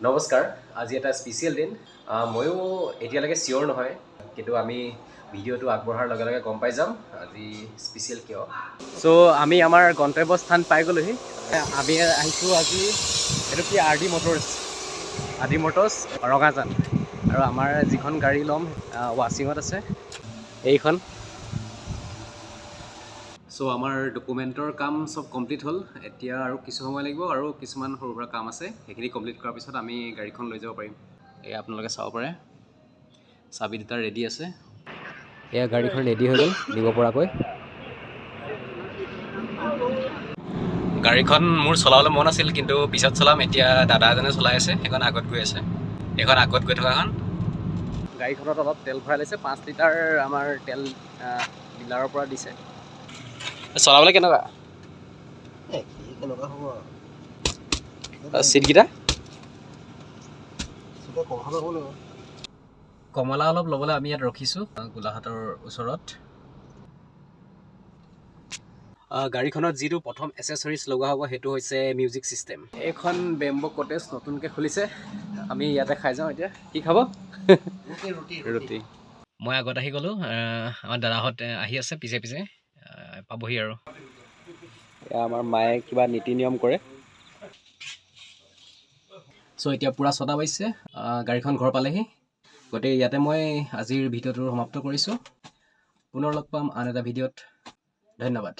নমস্কাৰ আজি এটা স্পেচিয়েল দিন ময়ো এতিয়ালৈকে চিয়'ৰ নহয় কিন্তু আমি ভিডিঅ'টো আগবঢ়াৰ লগে লগে গম পাই যাম আজি স্পেচিয়েল কিয় চ' আমি আমাৰ গন্তব্যস্থান পাই গ'লোহি আমি আহিছোঁ আজি এইটো কি আৰ ডি মটৰ্ছ ৰঙাজান আৰু আমাৰ যিখন গাড়ী ল'ম ৱাচিঙত আছে এইখন চ' আমাৰ ডকুমেণ্টৰ কাম চব কমপ্লিট হ'ল এতিয়া আৰু কিছু সময় লাগিব আৰু কিছুমান সৰু সুৰা কাম আছে সেইখিনি কমপ্লিট কৰাৰ পিছত আমি গাড়ীখন লৈ যাব পাৰিম এয়া আপোনালোকে চাব পাৰে চাবি দুটা ৰেডি আছে এয়া গাড়ীখন ৰেডি হৈ গ'ল দিব পৰাকৈ গাড়ীখন মোৰ চলাবলৈ মন আছিল কিন্তু পিছত চলাম এতিয়া দাদা এজনে চলাই আছে সেইখন আগত গৈ আছে এইখন আগত গৈ থকাখন গাড়ীখনত অলপ তেল ভৰাই লৈছে 5 লিটাৰ আমাৰ তেল ডিলাৰৰ পৰা দিছে চলাবলৈ কেনেকুৱা চিটকেইটা কমলা অলপ ল'বলৈ আমি ইয়াত ৰখিছোঁ গোলাঘাটৰ ওচৰত গাড়ীখনত যিটো প্ৰথম এচেছৰিজ লগোৱা হ'ব সেইটো হৈছে মিউজিক ছিষ্টেম এইখন বেম্বো কটেজ নতুনকৈ খুলিছে আমি ইয়াতে খাই যাওঁ এতিয়া কি খাব ৰুটি মই আগত আহি গ'লোঁ আমাৰ দাদাহঁত আহি আছে পিছে পিছে পাবহি আৰু এয়া আমাৰ মায়ে কিবা নীতি নিয়ম কৰে চ' এতিয়া পূৰা 6টা বাজিছে গাড়ীখন ঘৰ পালেহি গতিকে ইয়াতে মই আজিৰ ভিডিঅ'টো সমাপ্ত কৰিছোঁ পুনৰ লগ পাম আন এটা ভিডিঅ'ত ধন্যবাদ